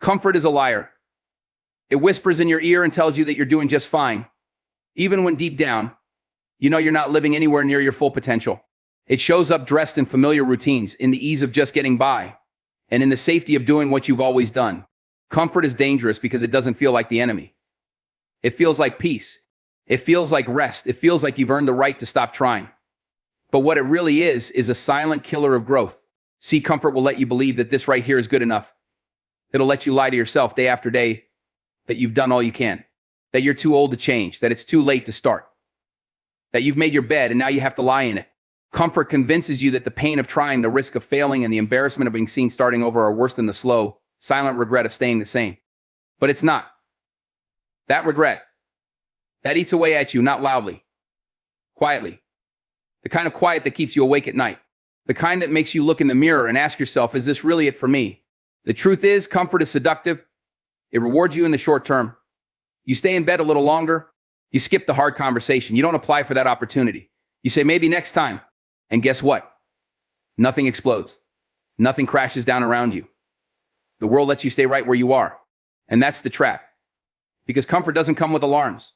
Comfort is a liar. It whispers in your ear and tells you that you're doing just fine, even when deep down, you know you're not living anywhere near your full potential. It shows up dressed in familiar routines, in the ease of just getting by, and in the safety of doing what you've always done. Comfort is dangerous because it doesn't feel like the enemy. It feels like peace. It feels like rest. It feels like you've earned the right to stop trying. But what it really is a silent killer of growth. See, comfort will let you believe that this right here is good enough. It'll let you lie to yourself day after day that you've done all you can, that you're too old to change, that it's too late to start, that you've made your bed and now you have to lie in it. Comfort convinces you that the pain of trying, the risk of failing, and the embarrassment of being seen starting over are worse than the slow, silent regret of staying the same. But it's not. That regret, that eats away at you, not loudly, quietly. The kind of quiet that keeps you awake at night. The kind that makes you look in the mirror and ask yourself, is this really it for me? The truth is, comfort is seductive. It rewards you in the short term. You stay in bed a little longer. You skip the hard conversation. You don't apply for that opportunity. You say, maybe next time. And guess what? Nothing explodes. Nothing crashes down around you. The world lets you stay right where you are. And that's the trap. Because comfort doesn't come with alarms.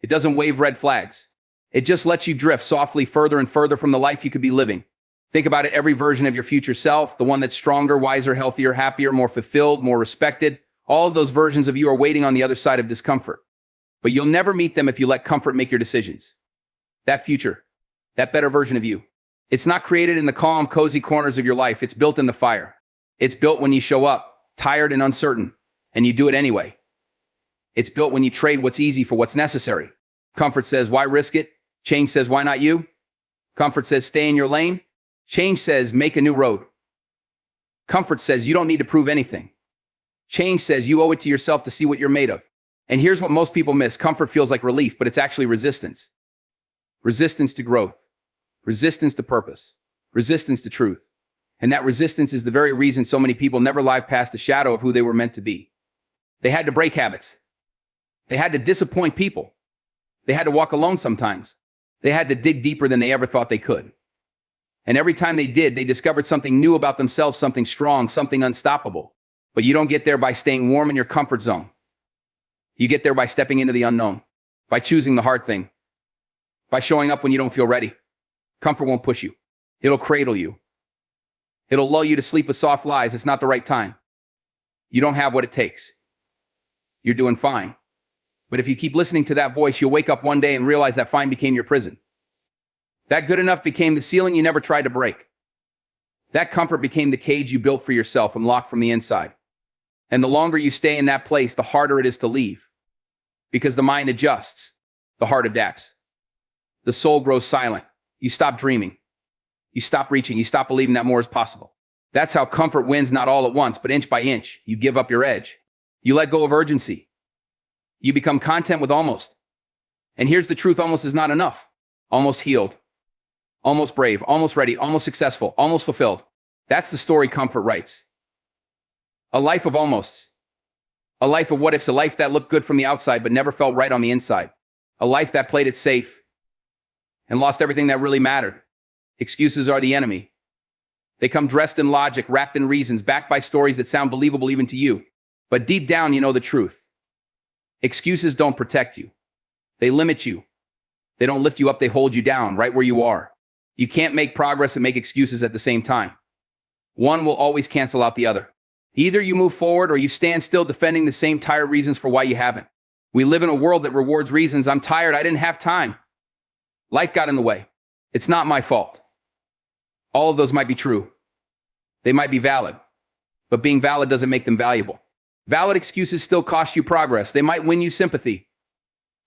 It doesn't wave red flags. It just lets you drift softly further and further from the life you could be living. Think about it, every version of your future self, the one that's stronger, wiser, healthier, happier, more fulfilled, more respected. All of those versions of you are waiting on the other side of discomfort. But you'll never meet them if you let comfort make your decisions. That future, that better version of you. It's not created in the calm, cozy corners of your life. It's built in the fire. It's built when you show up, tired and uncertain, and you do it anyway. It's built when you trade what's easy for what's necessary. Comfort says, why risk it? Change says, why not you? Comfort says, stay in your lane. Change says, make a new road. Comfort says, you don't need to prove anything. Change says, you owe it to yourself to see what you're made of. And here's what most people miss. Comfort feels like relief, but it's actually resistance. Resistance to growth. Resistance to purpose. Resistance to truth. And that resistance is the very reason so many people never live past the shadow of who they were meant to be. They had to break habits. They had to disappoint people. They had to walk alone sometimes. They had to dig deeper than they ever thought they could. And every time they did, they discovered something new about themselves, something strong, something unstoppable. But you don't get there by staying warm in your comfort zone. You get there by stepping into the unknown, by choosing the hard thing, by showing up when you don't feel ready. Comfort won't push you. It'll cradle you. It'll lull you to sleep with soft lies. It's not the right time. You don't have what it takes. You're doing fine. But if you keep listening to that voice, you'll wake up one day and realize that fine became your prison. That good enough became the ceiling you never tried to break. That comfort became the cage you built for yourself and locked from the inside. And the longer you stay in that place, the harder it is to leave. Because the mind adjusts. The heart adapts. The soul grows silent. You stop dreaming. You stop reaching. You stop believing that more is possible. That's how comfort wins, not all at once, but inch by inch. You give up your edge. You let go of urgency. You become content with almost. And here's the truth, almost is not enough. Almost healed. Almost brave. Almost ready. Almost successful. Almost fulfilled. That's the story comfort writes. A life of almosts. A life of what ifs. A life that looked good from the outside but never felt right on the inside. A life that played it safe and lost everything that really mattered. Excuses are the enemy. They come dressed in logic, wrapped in reasons, backed by stories that sound believable even to you. But deep down, you know the truth. Excuses don't protect you. They limit you. They don't lift you up, they hold you down right where you are. You can't make progress and make excuses at the same time. One will always cancel out the other. Either you move forward or you stand still defending the same tired reasons for why you haven't. We live in a world that rewards reasons. I'm tired, I didn't have time. Life got in the way. It's not my fault. All of those might be true. They might be valid. But being valid doesn't make them valuable. Valid excuses still cost you progress. They might win you sympathy,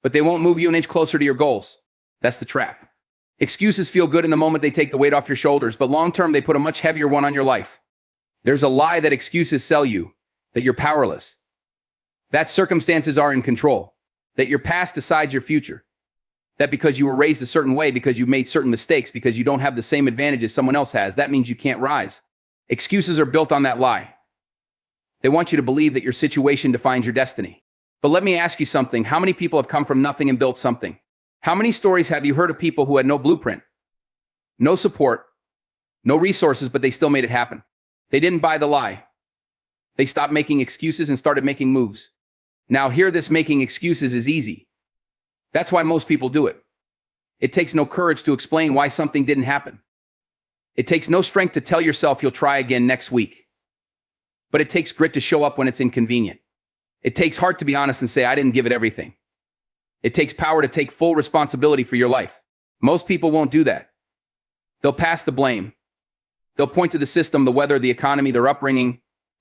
but they won't move you an inch closer to your goals. That's the trap. Excuses feel good in the moment they take the weight off your shoulders, but long-term they put a much heavier one on your life. There's a lie that excuses sell you, that you're powerless, that circumstances are in control, that your past decides your future, that because you were raised a certain way, because you made certain mistakes, because you don't have the same advantages someone else has, that means you can't rise. Excuses are built on that lie. They want you to believe that your situation defines your destiny. But let me ask you something. How many people have come from nothing and built something? How many stories have you heard of people who had no blueprint, no support, no resources, but they still made it happen? They didn't buy the lie. They stopped making excuses and started making moves. Now, here, this making excuses is easy. That's why most people do it. It takes no courage to explain why something didn't happen. It takes no strength to tell yourself you'll try again next week. But it takes grit to show up when it's inconvenient. It takes heart to be honest and say, I didn't give it everything. It takes power to take full responsibility for your life. Most people won't do that. They'll pass the blame. They'll point to the system, the weather, the economy, their upbringing,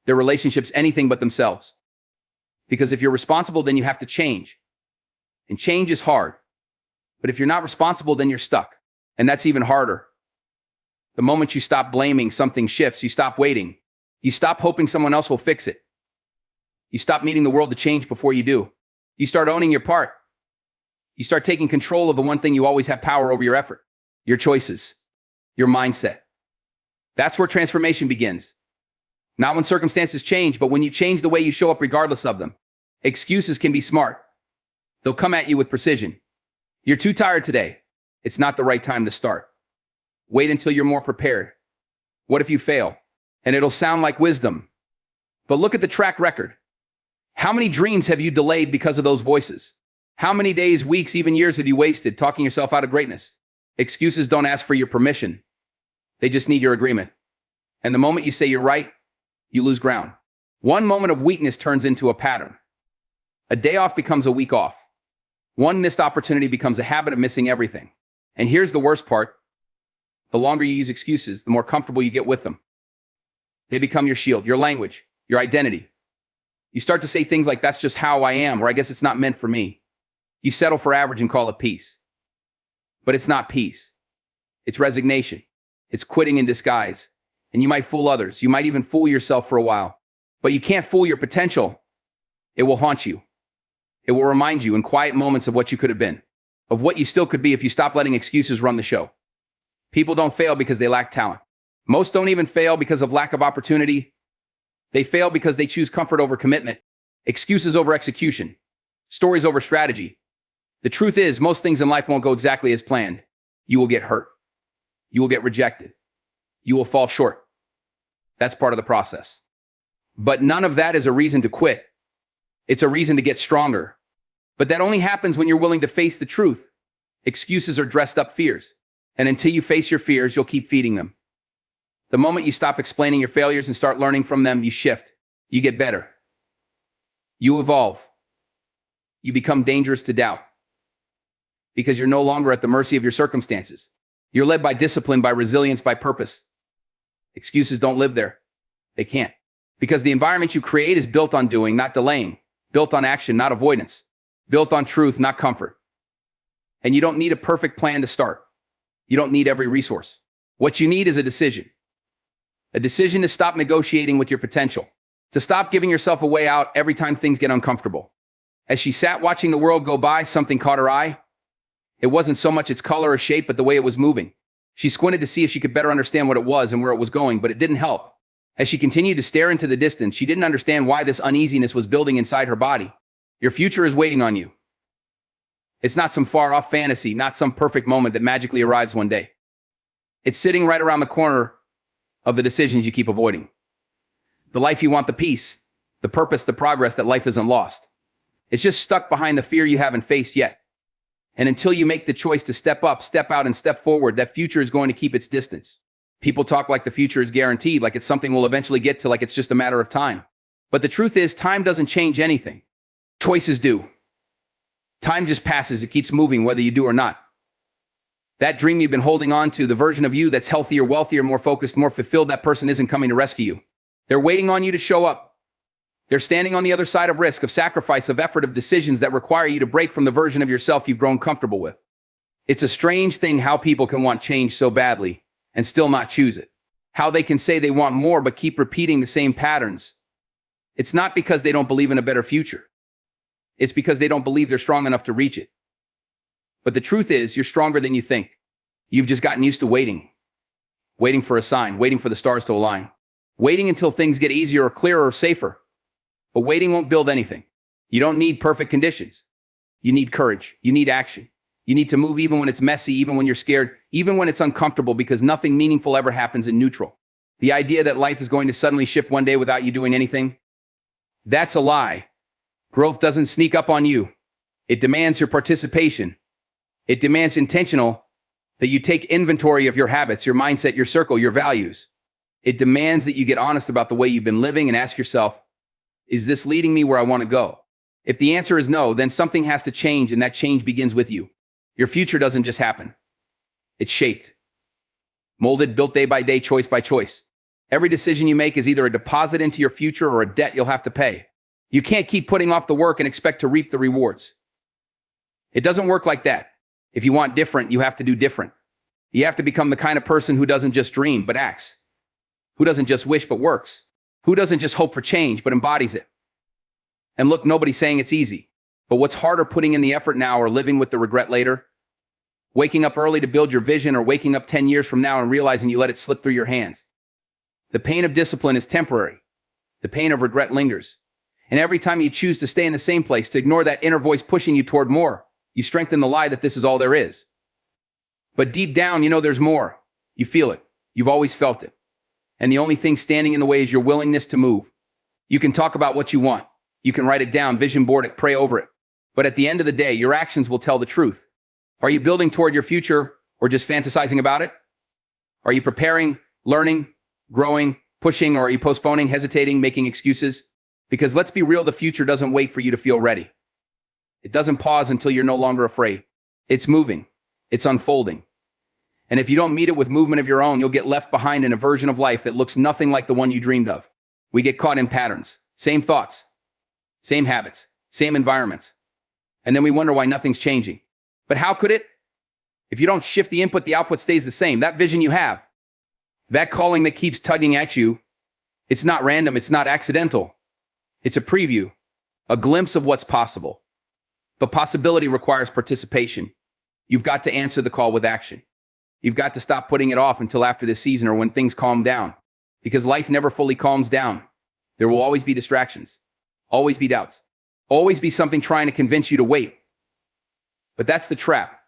their relationships, anything but themselves. Because if you're responsible, then you have to change. And change is hard. But if you're not responsible, then you're stuck. And that's even harder. The moment you stop blaming, something shifts. You stop waiting. You stop hoping someone else will fix it. You stop needing the world to change before you do. You start owning your part. You start taking control of the one thing you always have power over: your effort, your choices, your mindset. That's where transformation begins. Not when circumstances change, but when you change the way you show up regardless of them. Excuses can be smart. They'll come at you with precision. You're too tired today. It's not the right time to start. Wait until you're more prepared. What if you fail? And it'll sound like wisdom. But look at the track record. How many dreams have you delayed because of those voices? How many days, weeks, even years have you wasted talking yourself out of greatness? Excuses don't ask for your permission. They just need your agreement. And the moment you say you're right, you lose ground. One moment of weakness turns into a pattern. A day off becomes a week off. One missed opportunity becomes a habit of missing everything. And here's the worst part. The longer you use excuses, the more comfortable you get with them. They become your shield, your language, your identity. You start to say things like, that's just how I am, or I guess it's not meant for me. You settle for average and call it peace. But it's not peace. It's resignation. It's quitting in disguise. And you might fool others. You might even fool yourself for a while. But you can't fool your potential. It will haunt you. It will remind you in quiet moments of what you could have been, of what you still could be if you stop letting excuses run the show. People don't fail because they lack talent. Most don't even fail because of lack of opportunity. They fail because they choose comfort over commitment, excuses over execution, stories over strategy. The truth is, most things in life won't go exactly as planned. You will get hurt. You will get rejected. You will fall short. That's part of the process. But none of that is a reason to quit. It's a reason to get stronger. But that only happens when you're willing to face the truth. Excuses are dressed up fears. And until you face your fears, you'll keep feeding them. The moment you stop explaining your failures and start learning from them, you shift. You get better. You evolve. You become dangerous to doubt. Because you're no longer at the mercy of your circumstances. You're led by discipline, by resilience, by purpose. Excuses don't live there. They can't. Because the environment you create is built on doing, not delaying. Built on action, not avoidance. Built on truth, not comfort. And you don't need a perfect plan to start. You don't need every resource. What you need is a decision. A decision to stop negotiating with your potential. To stop giving yourself a way out every time things get uncomfortable. As she sat watching the world go by, something caught her eye. It wasn't so much its color or shape, but the way it was moving. She squinted to see if she could better understand what it was and where it was going, but it didn't help. As she continued to stare into the distance, she didn't understand why this uneasiness was building inside her body. Your future is waiting on you. It's not some far-off fantasy, not some perfect moment that magically arrives one day. It's sitting right around the corner of the decisions you keep avoiding. The life you want, the peace, the purpose, the progress, that life isn't lost. It's just stuck behind the fear you haven't faced yet. And until you make the choice to step up, step out, and step forward, that future is going to keep its distance. People talk like the future is guaranteed, like it's something we'll eventually get to, like it's just a matter of time. But the truth is, time doesn't change anything. Choices do. Time just passes. It keeps moving whether you do or not. That dream you've been holding on to, the version of you that's healthier, wealthier, more focused, more fulfilled, that person isn't coming to rescue you. They're waiting on you to show up. They're standing on the other side of risk, of sacrifice, of effort, of decisions that require you to break from the version of yourself you've grown comfortable with. It's a strange thing how people can want change so badly and still not choose it. How they can say they want more but keep repeating the same patterns. It's not because they don't believe in a better future. It's because they don't believe they're strong enough to reach it. But the truth is, you're stronger than you think. You've just gotten used to waiting. Waiting for a sign, waiting for the stars to align. Waiting until things get easier or clearer or safer. But waiting won't build anything. You don't need perfect conditions. You need courage. You need action. You need to move even when it's messy, even when you're scared, even when it's uncomfortable, because nothing meaningful ever happens in neutral. The idea that life is going to suddenly shift one day without you doing anything, That's a lie. Growth doesn't sneak up on you. It demands your participation. It demands intentional that you take inventory of your habits, your mindset, your circle, your values. It demands that you get honest about the way you've been living and ask yourself, is this leading me where I want to go? If the answer is no, then something has to change, and that change begins with you. Your future doesn't just happen. It's shaped, molded, built day by day, choice by choice. Every decision you make is either a deposit into your future or a debt you'll have to pay. You can't keep putting off the work and expect to reap the rewards. It doesn't work like that. If you want different, you have to do different. You have to become the kind of person who doesn't just dream, but acts. Who doesn't just wish, but works. Who doesn't just hope for change, but embodies it. And look, nobody's saying it's easy. But what's harder, putting in the effort now or living with the regret later? Waking up early to build your vision, or waking up 10 years from now and realizing you let it slip through your hands. The pain of discipline is temporary. The pain of regret lingers. And every time you choose to stay in the same place, to ignore that inner voice pushing you toward more, you strengthen the lie that this is all there is. But deep down, you know there's more. You feel it. You've always felt it. And the only thing standing in the way is your willingness to move. You can talk about what you want. You can write it down, vision board it, pray over it. But at the end of the day, your actions will tell the truth. Are you building toward your future or just fantasizing about it? Are you preparing, learning, growing, pushing, or are you postponing, hesitating, making excuses? Because let's be real, the future doesn't wait for you to feel ready. It doesn't pause until you're no longer afraid. It's moving. It's unfolding. And if you don't meet it with movement of your own, you'll get left behind in a version of life that looks nothing like the one you dreamed of. We get caught in patterns, same thoughts, same habits, same environments. And then we wonder why nothing's changing. But how could it? If you don't shift the input, the output stays the same. That vision you have, that calling that keeps tugging at you, it's not random, it's not accidental. It's a preview, a glimpse of what's possible. But possibility requires participation. You've got to answer the call with action. You've got to stop putting it off until after this season or when things calm down. Because life never fully calms down. There will always be distractions, always be doubts, always be something trying to convince you to wait. But that's the trap.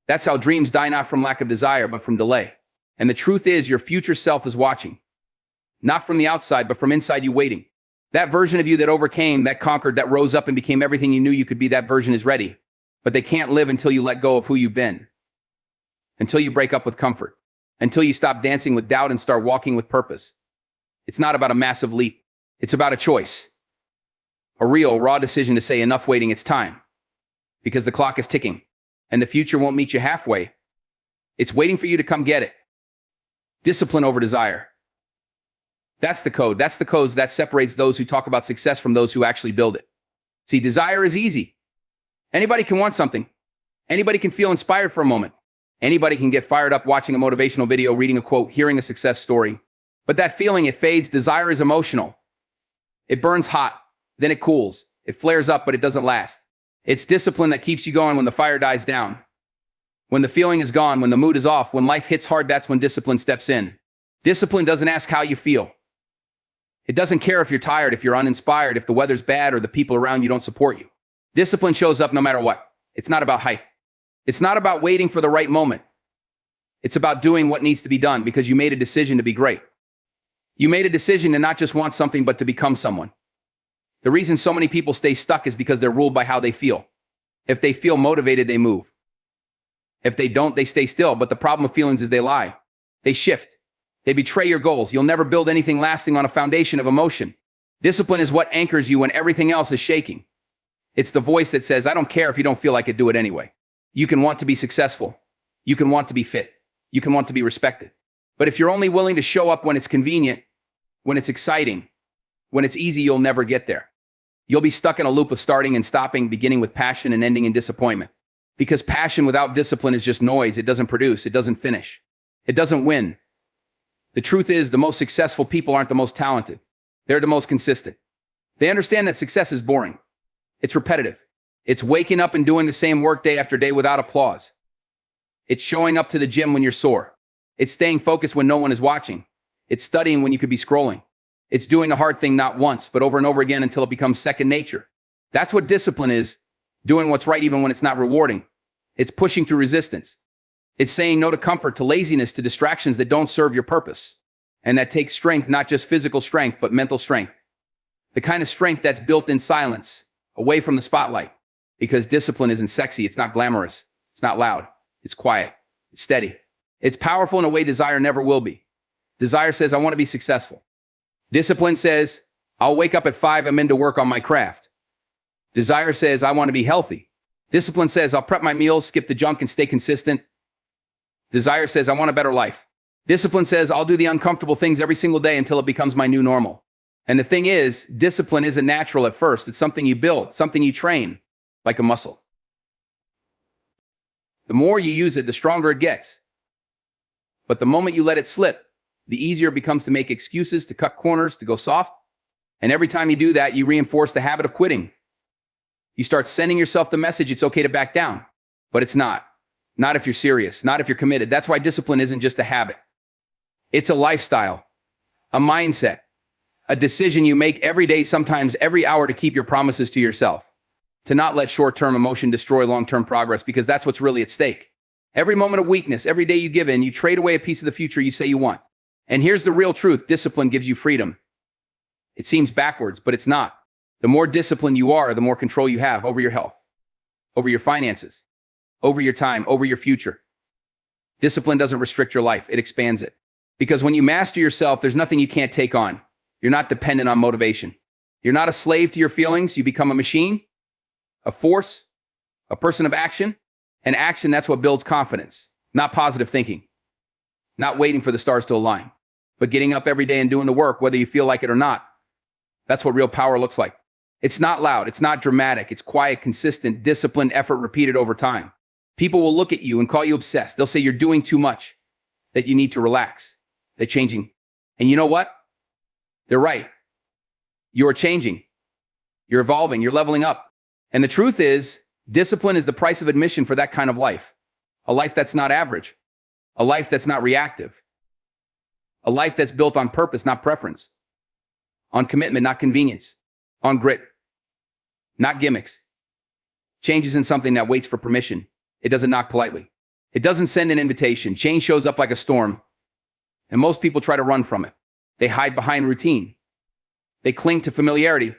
That's how dreams die, not from lack of desire, but from delay. And the truth is, your future self is watching. Not from the outside, but from inside you, waiting. That version of you that overcame, that conquered, that rose up and became everything you knew you could be, that version is ready. But they can't live until you let go of who you've been. Until you break up with comfort. Until you stop dancing with doubt and start walking with purpose. It's not about a massive leap. It's about a choice. A real, raw decision to say, enough waiting, it's time. Because the clock is ticking. And the future won't meet you halfway. It's waiting for you to come get it. Discipline over desire. That's the code. That's the code that separates those who talk about success from those who actually build it. See, desire is easy. Anybody can want something. Anybody can feel inspired for a moment. Anybody can get fired up watching a motivational video, reading a quote, hearing a success story. But that feeling, it fades. Desire is emotional. It burns hot, then it cools. It flares up, but it doesn't last. It's discipline that keeps you going when the fire dies down. When the feeling is gone, when the mood is off, when life hits hard, that's when discipline steps in. Discipline doesn't ask how you feel. It doesn't care if you're tired, if you're uninspired, if the weather's bad, or the people around you don't support you. Discipline shows up no matter what. It's not about hype. It's not about waiting for the right moment. It's about doing what needs to be done because you made a decision to be great. You made a decision to not just want something, but to become someone. The reason so many people stay stuck is because they're ruled by how they feel. If they feel motivated, they move. If they don't, they stay still. But the problem with feelings is they lie. They shift. They betray your goals. You'll never build anything lasting on a foundation of emotion. Discipline is what anchors you when everything else is shaking. It's the voice that says, I don't care if you don't feel like it, do it anyway. You can want to be successful. You can want to be fit. You can want to be respected. But if you're only willing to show up when it's convenient, when it's exciting, when it's easy, you'll never get there. You'll be stuck in a loop of starting and stopping, beginning with passion and ending in disappointment. Because passion without discipline is just noise. It doesn't produce. It doesn't finish. It doesn't win. The truth is, the most successful people aren't the most talented. They're the most consistent. They understand that success is boring. It's repetitive. It's waking up and doing the same work day after day without applause. It's showing up to the gym when you're sore. It's staying focused when no one is watching. It's studying when you could be scrolling. It's doing a hard thing not once, but over and over again until it becomes second nature. That's what discipline is. Doing what's right even when it's not rewarding. It's pushing through resistance. It's saying no to comfort, to laziness, to distractions that don't serve your purpose. And that takes strength, not just physical strength, but mental strength. The kind of strength that's built in silence, away from the spotlight. Because discipline isn't sexy, it's not glamorous, it's not loud, it's quiet, it's steady. It's powerful in a way desire never will be. Desire says, I want to be successful. Discipline says, I'll wake up at 5, I'm in to work on my craft. Desire says, I want to be healthy. Discipline says, I'll prep my meals, skip the junk, and stay consistent. Desire says, I want a better life. Discipline says, I'll do the uncomfortable things every single day until it becomes my new normal. And the thing is, discipline isn't natural at first. It's something you build, something you train, like a muscle. The more you use it, the stronger it gets. But the moment you let it slip, the easier it becomes to make excuses, to cut corners, to go soft. And every time you do that, you reinforce the habit of quitting. You start sending yourself the message it's okay to back down. But it's not. Not if you're serious, not if you're committed. That's why discipline isn't just a habit. It's a lifestyle, a mindset, a decision you make every day, sometimes every hour, to keep your promises to yourself. To not let short-term emotion destroy long-term progress, because that's what's really at stake. Every moment of weakness, every day you give in, you trade away a piece of the future you say you want. And here's the real truth. Discipline gives you freedom. It seems backwards, but it's not. The more disciplined you are, the more control you have over your health, over your finances, over your time, over your future. Discipline doesn't restrict your life, it expands it. Because when you master yourself, there's nothing you can't take on. You're not dependent on motivation. You're not a slave to your feelings. You become a machine, a force, a person of action. And action, that's what builds confidence, not positive thinking. Not waiting for the stars to align, but getting up every day and doing the work, whether you feel like it or not. That's what real power looks like. It's not loud. It's not dramatic. It's quiet, consistent, disciplined effort repeated over time. People will look at you and call you obsessed. They'll say you're doing too much, that you need to relax, they're changing. And you know what? They're right. You're changing. You're evolving. You're leveling up. And the truth is, discipline is the price of admission for that kind of life. A life that's not average. A life that's not reactive. A life that's built on purpose, not preference. On commitment, not convenience. On grit, not gimmicks. Change isn't something that waits for permission. It doesn't knock politely. It doesn't send an invitation. Change shows up like a storm. And most people try to run from it. They hide behind routine. They cling to familiarity.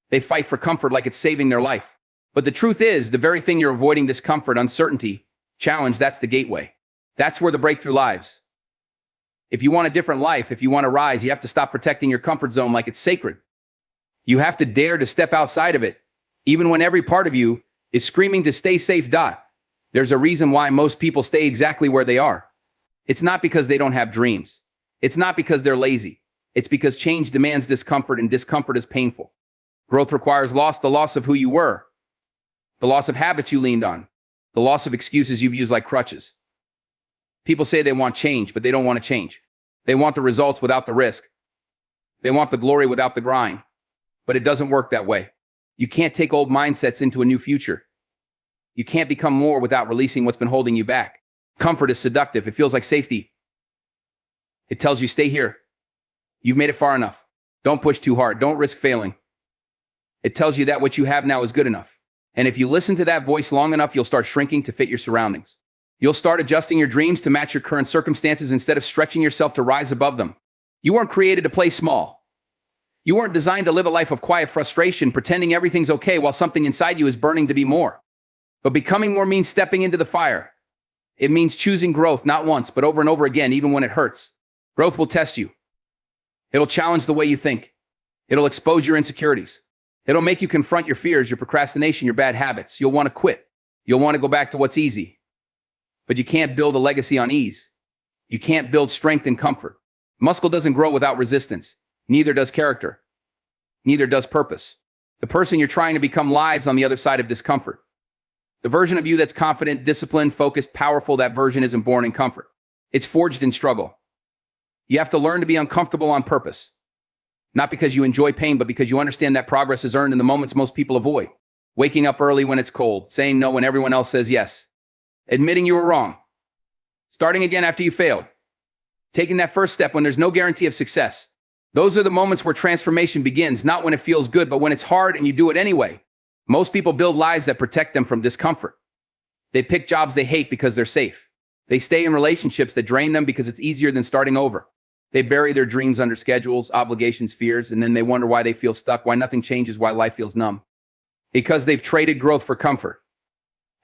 They fight for comfort like it's saving their life. But the truth is, the very thing you're avoiding, discomfort, uncertainty, challenge, that's the gateway. That's where the breakthrough lies. If you want a different life, if you want to rise, you have to stop protecting your comfort zone like it's sacred. You have to dare to step outside of it, even when every part of you is screaming to stay safe. There's a reason why most people stay exactly where they are. It's not because they don't have dreams. It's not because they're lazy. It's because change demands discomfort, and discomfort is painful. Growth requires loss, the loss of who you were, the loss of habits you leaned on, the loss of excuses you've used like crutches. People say they want change, but they don't want to change. They want the results without the risk. They want the glory without the grind. But it doesn't work that way. You can't take old mindsets into a new future. You can't become more without releasing what's been holding you back. Comfort is seductive. It feels like safety. It tells you, stay here. You've made it far enough. Don't push too hard. Don't risk failing. It tells you that what you have now is good enough. And if you listen to that voice long enough, you'll start shrinking to fit your surroundings. You'll start adjusting your dreams to match your current circumstances instead of stretching yourself to rise above them. You weren't created to play small. You weren't designed to live a life of quiet frustration, pretending everything's okay while something inside you is burning to be more. But becoming more means stepping into the fire. It means choosing growth, not once, but over and over again, even when it hurts. Growth will test you. It'll challenge the way you think. It'll expose your insecurities. It'll make you confront your fears, your procrastination, your bad habits. You'll want to quit. You'll want to go back to what's easy. But you can't build a legacy on ease. You can't build strength in comfort. Muscle doesn't grow without resistance. Neither does character. Neither does purpose. The person you're trying to become lives on the other side of discomfort. The version of you that's confident, disciplined, focused, powerful, that version isn't born in comfort. It's forged in struggle. You have to learn to be uncomfortable on purpose. Not because you enjoy pain, but because you understand that progress is earned in the moments most people avoid. Waking up early when it's cold, saying no when everyone else says yes. Admitting you were wrong. Starting again after you failed. Taking that first step when there's no guarantee of success. Those are the moments where transformation begins, not when it feels good, but when it's hard and you do it anyway. Most people build lives that protect them from discomfort. They pick jobs they hate because they're safe. They stay in relationships that drain them because it's easier than starting over. They bury their dreams under schedules, obligations, fears, and then they wonder why they feel stuck, why nothing changes, why life feels numb. Because they've traded growth for comfort.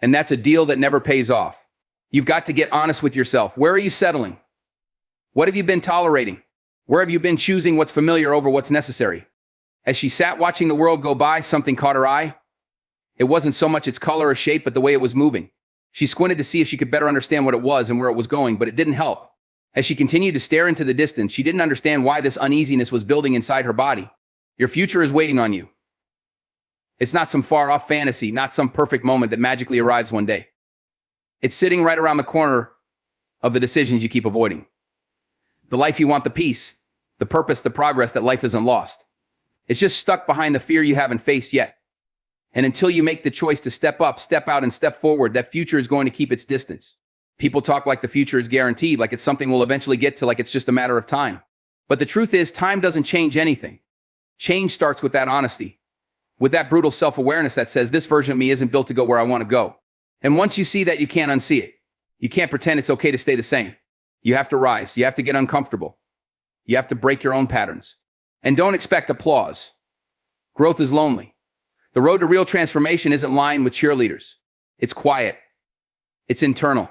And that's a deal that never pays off. You've got to get honest with yourself. Where are you settling? What have you been tolerating? Where have you been choosing what's familiar over what's necessary? As she sat watching the world go by, something caught her eye. It wasn't so much its color or shape, but the way it was moving. She squinted to see if she could better understand what it was and where it was going, but it didn't help. As she continued to stare into the distance, she didn't understand why this uneasiness was building inside her body. Your future is waiting on you. It's not some far-off fantasy, not some perfect moment that magically arrives one day. It's sitting right around the corner of the decisions you keep avoiding. The life you want, the peace, the purpose, the progress that life isn't lost. It's just stuck behind the fear you haven't faced yet. And until you make the choice to step up, step out, and step forward, that future is going to keep its distance. People talk like the future is guaranteed, like it's something we'll eventually get to, like it's just a matter of time. But the truth is, time doesn't change anything. Change starts with that honesty, with that brutal self-awareness that says, this version of me isn't built to go where I want to go. And once you see that, you can't unsee it. You can't pretend it's okay to stay the same. You have to rise. You have to get uncomfortable. You have to break your own patterns. And don't expect applause. Growth is lonely. The road to real transformation isn't lined with cheerleaders. It's quiet. It's internal.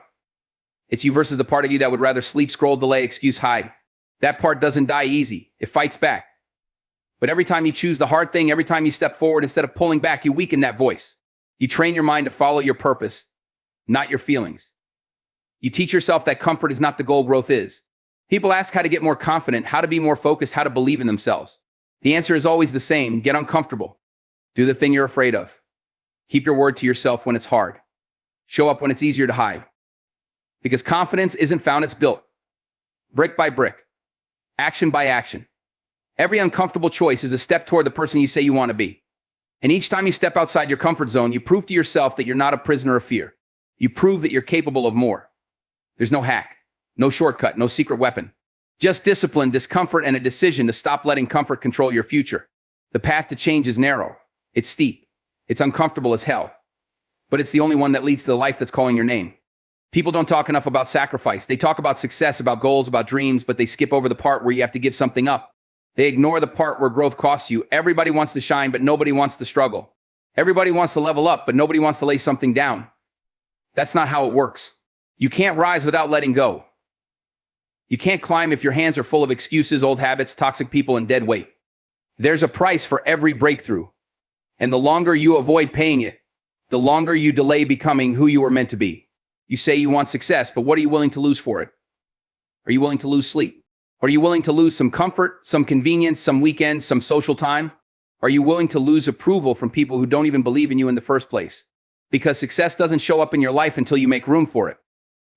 It's you versus the part of you that would rather sleep, scroll, delay, excuse, hide. That part doesn't die easy. It fights back. But every time you choose the hard thing, every time you step forward instead of pulling back, you weaken that voice. You train your mind to follow your purpose, not your feelings. You teach yourself that comfort is not the goal, growth is. People ask how to get more confident, how to be more focused, how to believe in themselves. The answer is always the same. Get uncomfortable. Do the thing you're afraid of. Keep your word to yourself when it's hard. Show up when it's easier to hide. Because confidence isn't found, it's built. Brick by brick. Action by action. Every uncomfortable choice is a step toward the person you say you want to be. And each time you step outside your comfort zone, you prove to yourself that you're not a prisoner of fear. You prove that you're capable of more. There's no hack, no shortcut, no secret weapon. Just discipline, discomfort, and a decision to stop letting comfort control your future. The path to change is narrow. It's steep. It's uncomfortable as hell. But it's the only one that leads to the life that's calling your name. People don't talk enough about sacrifice. They talk about success, about goals, about dreams, but they skip over the part where you have to give something up. They ignore the part where growth costs you. Everybody wants to shine, but nobody wants to struggle. Everybody wants to level up, but nobody wants to lay something down. That's not how it works. You can't rise without letting go. You can't climb if your hands are full of excuses, old habits, toxic people, and dead weight. There's a price for every breakthrough. And the longer you avoid paying it, the longer you delay becoming who you were meant to be. You say you want success, but what are you willing to lose for it? Are you willing to lose sleep? Are you willing to lose some comfort, some convenience, some weekends, some social time? Are you willing to lose approval from people who don't even believe in you in the first place? Because success doesn't show up in your life until you make room for it.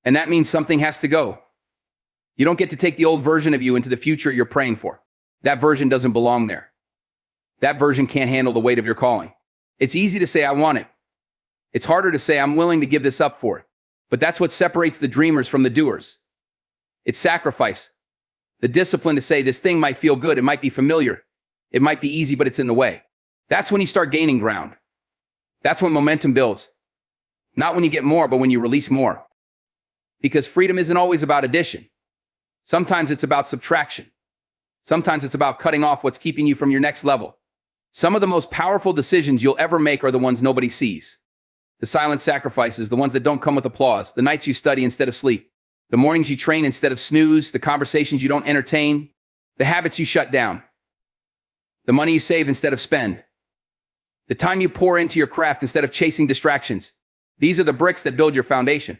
And that means something has to go. You don't get to take the old version of you into the future you're praying for. That version doesn't belong there. That version can't handle the weight of your calling. It's easy to say, I want it. It's harder to say, I'm willing to give this up for it. But that's what separates the dreamers from the doers. It's sacrifice. The discipline to say, this thing might feel good, it might be familiar, it might be easy, but it's in the way. That's when you start gaining ground. That's when momentum builds. Not when you get more, but when you release more. Because freedom isn't always about addition. Sometimes it's about subtraction. Sometimes it's about cutting off what's keeping you from your next level. Some of the most powerful decisions you'll ever make are the ones nobody sees. The silent sacrifices, the ones that don't come with applause, the nights you study instead of sleep, the mornings you train instead of snooze, the conversations you don't entertain, the habits you shut down, the money you save instead of spend, the time you pour into your craft instead of chasing distractions. These are the bricks that build your foundation.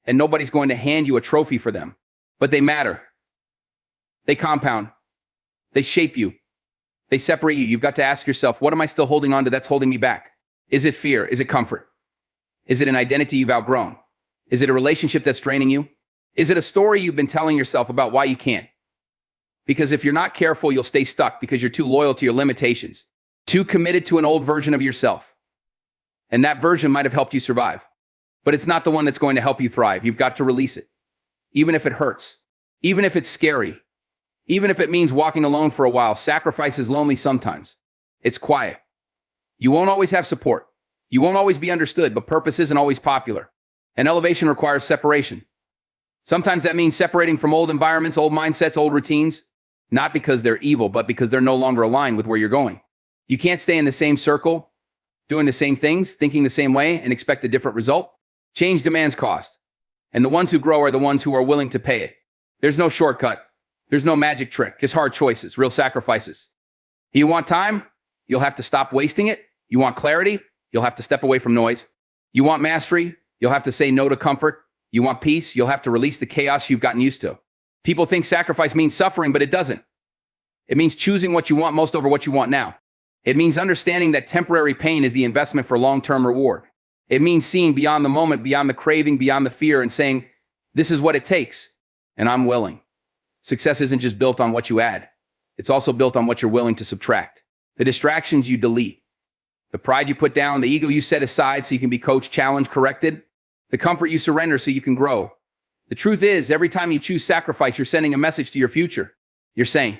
And nobody's going to hand you a trophy for them, but they matter. They compound. They shape you. They separate you. You've got to ask yourself, what am I still holding on to that's holding me back? Is it fear? Is it comfort? Is it an identity you've outgrown? Is it a relationship that's draining you? Is it a story you've been telling yourself about why you can't? Because if you're not careful, you'll stay stuck because you're too loyal to your limitations, too committed to an old version of yourself. And that version might have helped you survive, but it's not the one that's going to help you thrive. You've got to release it, even if it hurts, even if it's scary, even if it means walking alone for a while. Sacrifice is lonely sometimes. It's quiet. You won't always have support. You won't always be understood, but purpose isn't always popular. And elevation requires separation. Sometimes that means separating from old environments, old mindsets, old routines, not because they're evil, but because they're no longer aligned with where you're going. You can't stay in the same circle, doing the same things, thinking the same way, and expect a different result. Change demands cost. And the ones who grow are the ones who are willing to pay it. There's no shortcut. There's no magic trick. Just hard choices, real sacrifices. You want time? You'll have to stop wasting it. You want clarity? You'll have to step away from noise. You want mastery? You'll have to say no to comfort. You want peace? You'll have to release the chaos you've gotten used to. People think sacrifice means suffering, but it doesn't. It means choosing what you want most over what you want now. It means understanding that temporary pain is the investment for long-term reward. It means seeing beyond the moment, beyond the craving, beyond the fear, and saying, this is what it takes, and I'm willing. Success isn't just built on what you add. It's also built on what you're willing to subtract. The distractions you delete. The pride you put down, the ego you set aside so you can be coached, challenged, corrected. The comfort you surrender so you can grow. The truth is, every time you choose sacrifice, you're sending a message to your future. You're saying,